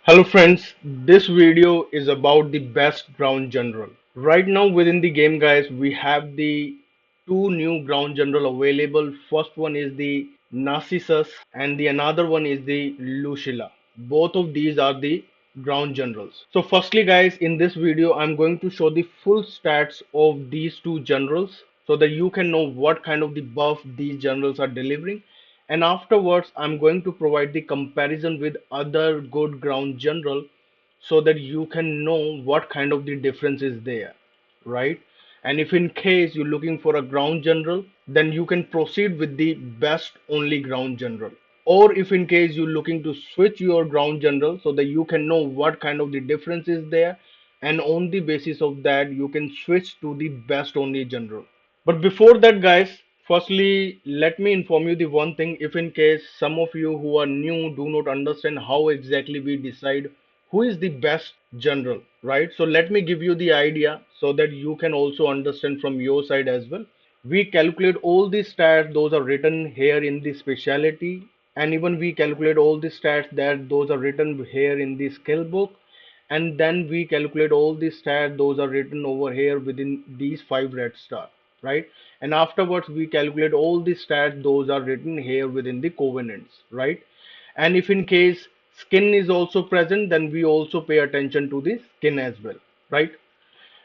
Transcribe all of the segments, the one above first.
Hello friends, this video is about the best ground general. Right now within the game guys, we have the two new ground general available. First one is the Narcissus and the another one is the Lucilla. Both of these are the ground generals. So firstly guys, in this video I'm going to show the full stats of these two generals so that you can know what kind of the buff these generals are delivering, and afterwards I'm going to provide the comparison with other good ground general so that you can know what kind of the difference is there, right? And if in case you're looking for a ground general, then you can proceed with the best only ground general. Or if in case you're looking to switch your ground general so that you can know what kind of the difference is there, and on the basis of that you can switch to the best only general. But before that, guys, firstly, let me inform you the one thing. If in case some of you who are new do not understand how exactly we decide who is the best general, right? So let me give you the idea so that you can also understand from your side as well. We calculate all the stats, those are written here in the specialty, and even we calculate all the stats that those are written here in the skill book, and then we calculate all the stats those are written over here within these five red star, right? And afterwards we calculate all the stats those are written here within the covenants, right? And if in case skin is also present, then we also pay attention to the skin as well, right?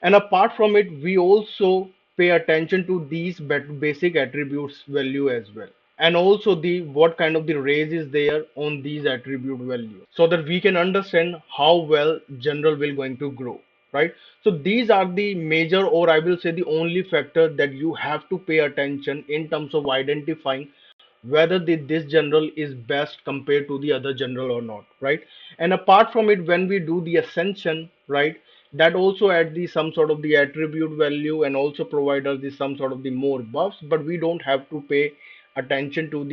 And apart from it, we also pay attention to these basic attributes value as well, and also the what kind of the raise is there on these attribute value so that we can understand how well general will going to grow, right? So these are the major, or I will say the only factor that you have to pay attention in terms of identifying whether this general is best compared to the other general or not, right? And apart from it, when we do the ascension, right, that also add the some sort of the attribute value and also provide us the some sort of the more buffs, but we don't have to pay attention to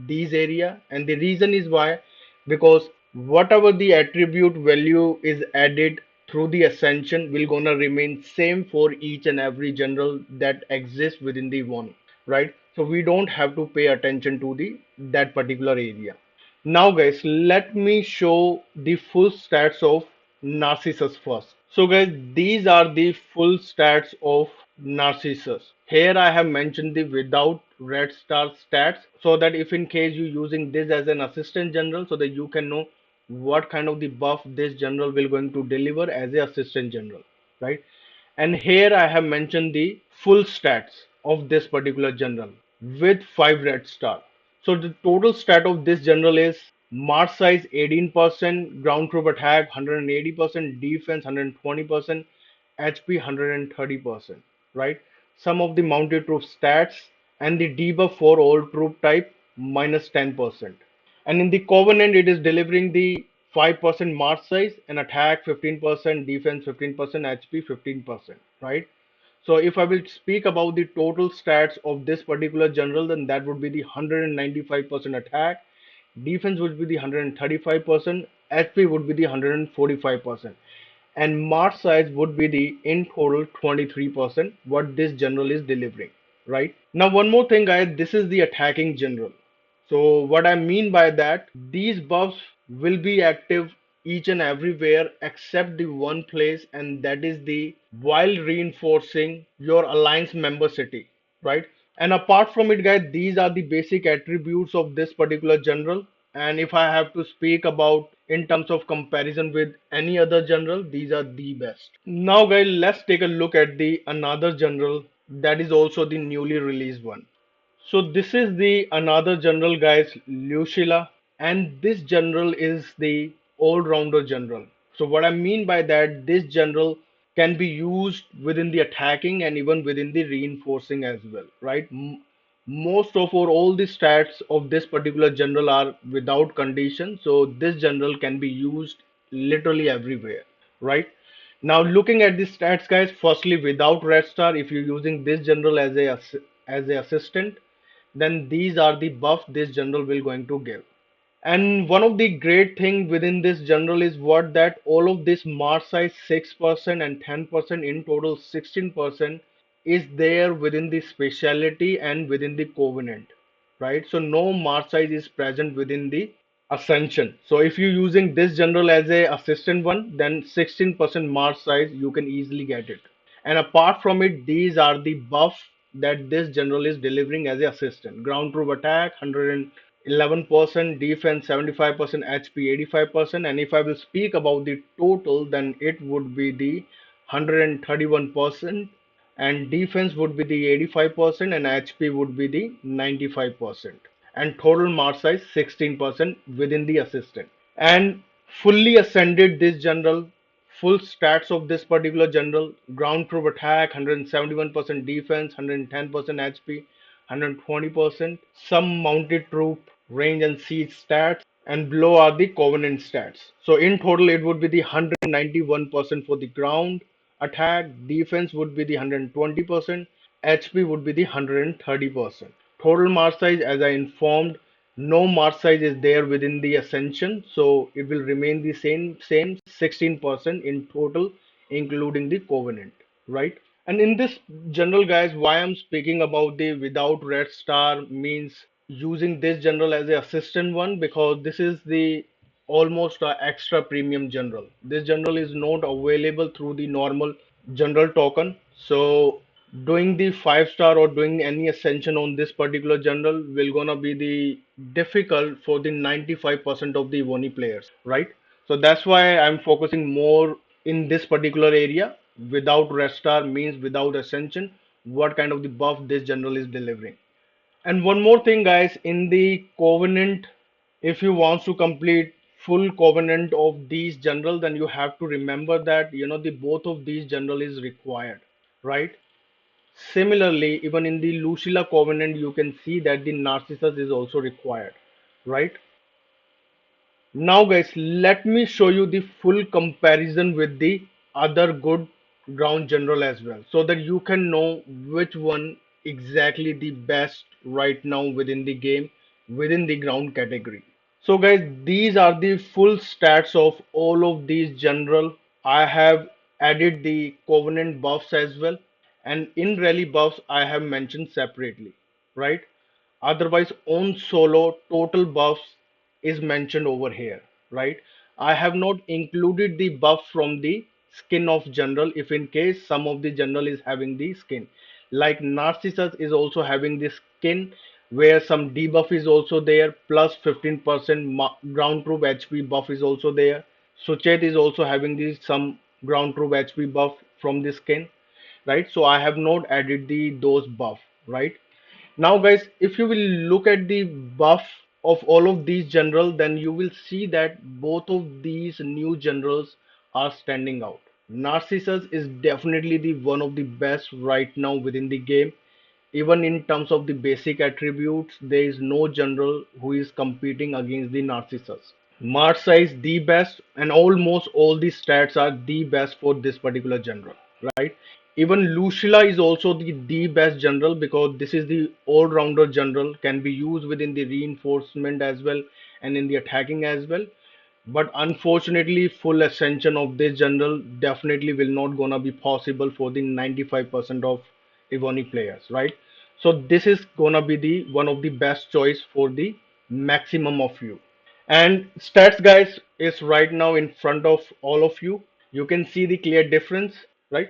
these area. And the reason is why, because whatever the attribute value is added through the ascension will gonna remain same for each and every general that exists within the one, right? So we don't have to pay attention to the that particular area. Now guys, let me show the full stats of Narcissus first. So guys, these are the full stats of Narcissus. Here I have mentioned the without red star stats so that if in case you using this as an assistant general so that you can know what kind of the buff this general will going to deliver as a assistant general, right? And here I have mentioned the full stats of this particular general with 5 red star. So the total stat of this general is march size 18%, ground troop attack 180%, defense 120%, HP 130%, right? Some of the mounted troop stats and the debuff for all troop type minus 10%. And in the Covenant, it is delivering the 5% march size and attack 15%, defense 15%, HP 15%, right? So if I will speak about the total stats of this particular general, then that would be the 195% attack, defense would be the 135%, HP would be the 145%, and march size would be the in total 23% what this general is delivering, right? Now one more thing guys, this is the attacking general. So what I mean by that, these buffs will be active each and everywhere except the one place, and that is the while reinforcing your alliance member city, right? And apart from it guys, these are the basic attributes of this particular general. And if I have to speak about in terms of comparison with any other general, these are the best. Now guys, let's take a look at the another general that is also the newly released one. So this is the another general guys, Lucilla, and this general is the all-rounder general. So what I mean by that, this general can be used within the attacking and even within the reinforcing as well, right? Most of or all the stats of this particular general are without condition, so this general can be used literally everywhere, right? Now looking at the stats guys, firstly without red star, if you're using this general as a assistant, then these are the buff this general will going to give. And one of the great thing within this general is what that all of this march size 6% and 10% in total 16% is there within the specialty and within the covenant, right? So no march size is present within the Ascension. So if you're using this general as a assistant one, then 16% mark size you can easily get it. And apart from it, these are the buff that this general is delivering as a assistant. Ground troop attack 111%, defense 75%, HP 85%. And if I will speak about the total, then it would be the 131%, and defense would be the 85%, and HP would be the 95%, and total mark size 16% within the assistant. And fully ascended this general, full stats of this particular general: ground troop attack 171%, defense 110%, HP 120%, some mounted troop range and siege stats, and below are the covenant stats. So in total it would be the 191% for the ground attack, defense would be the 120%, HP would be the 130%. Total march size, as I informed, no march size is there within the ascension, so it will remain the same 16% in total, including the covenant, right? And in this general, guys, why I'm speaking about the without red star means using this general as a assistant one, because this is the almost a extra premium general. This general is not available through the normal general token. So doing the 5 star or doing any ascension on this particular general will gonna be the difficult for the 95% of the EVONY players, right? So that's why I'm focusing more in this particular area. Without red star means without ascension, what kind of the buff this general is delivering. And one more thing, guys, in the covenant, if you want to complete full covenant of these general, then you have to remember that the both of these general is required, right? Similarly, even in the Lucilla covenant, you can see that the Narcissus is also required, right? Now, guys, let me show you the full comparison with the other good ground general as well, so that you can know which one exactly the best right now within the game, within the ground category. So, guys, these are the full stats of all of these general. I have added the covenant buffs as well, and in rally buffs I have mentioned separately, right? Otherwise, on solo, total buffs is mentioned over here, right? I have not included the buff from the skin of general, if in case some of the general is having the skin. Like Narcissus is also having the skin, where some debuff is also there, plus 15% ground troop HP buff is also there. Suchet is also having the some ground troop HP buff from the skin, right? So I have not added the those buff, right? Now, guys, if you will look at the buff of all of these general, then you will see that both of these new generals are standing out. Narcissus is definitely the one of the best right now within the game. Even in terms of the basic attributes, there is no general who is competing against the Narcissus. Marsa is the best, and almost all the stats are the best for this particular general, right? Even Lucilla is also the best general, because this is the all-rounder general, can be used within the reinforcement as well and in the attacking as well. But unfortunately, full ascension of this general definitely will not gonna be possible for the 95% of EVONY players, right? So this is gonna be the one of the best choice for the maximum of you. And stats, guys, is right now in front of all of you. You can see the clear difference, right?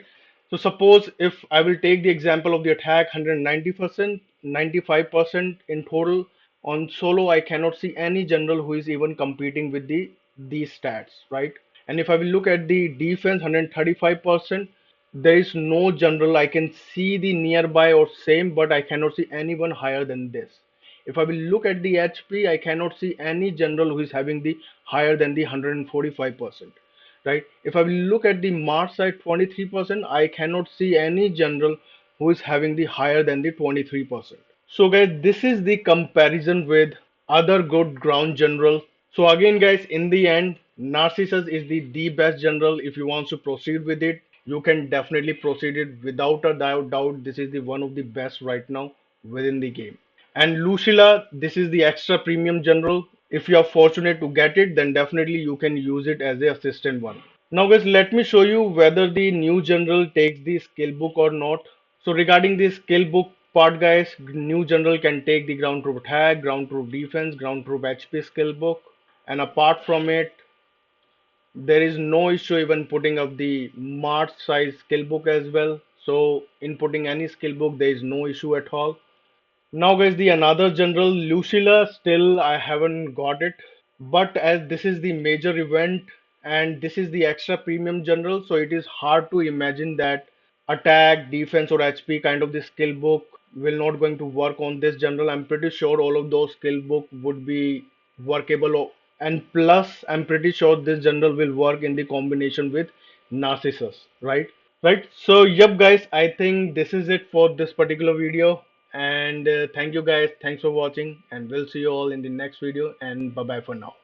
So suppose if I will take the example of the attack 190%, 95% in total. On solo, I cannot see any general who is even competing with these stats, right? And if I will look at the defense 135%, there is no general. I can see the nearby or same, but I cannot see anyone higher than this. If I will look at the HP, I cannot see any general who is having the higher than the 145%, right? If I will look at the Mars side 23%, I cannot see any general who is having the higher than the 23%. So guys, this is the comparison with other good ground general. So again, guys, in the end, Narcissus is the best general. If you want to proceed with it, you can definitely proceed it without a doubt. This is the one of the best right now within the game. And Lucilla, this is the extra premium general. If you are fortunate to get it, then definitely you can use it as a assistant one. Now guys, let me show you whether the new general takes the skill book or not. So regarding the skill book part, guys, new general can take the ground troop attack, ground troop defense, ground troop HP skill book. and apart from it, there is no issue even putting up the March size skill book as well. So inputting any skill book, there is no issue at all. Now guys, the another general Lucilla, still I haven't got it, but as this is the major event and this is the extra premium general, so it is hard to imagine that attack, defense or HP kind of the skill book will not going to work on this general. I'm pretty sure all of those skill book would be workable and plus I'm pretty sure this general will work in the combination with Narcissus, right? Right. So, yep, guys, I think this is it for this particular video. And thank you, guys. Thanks for watching. And we'll see you all in the next video. And bye bye for now.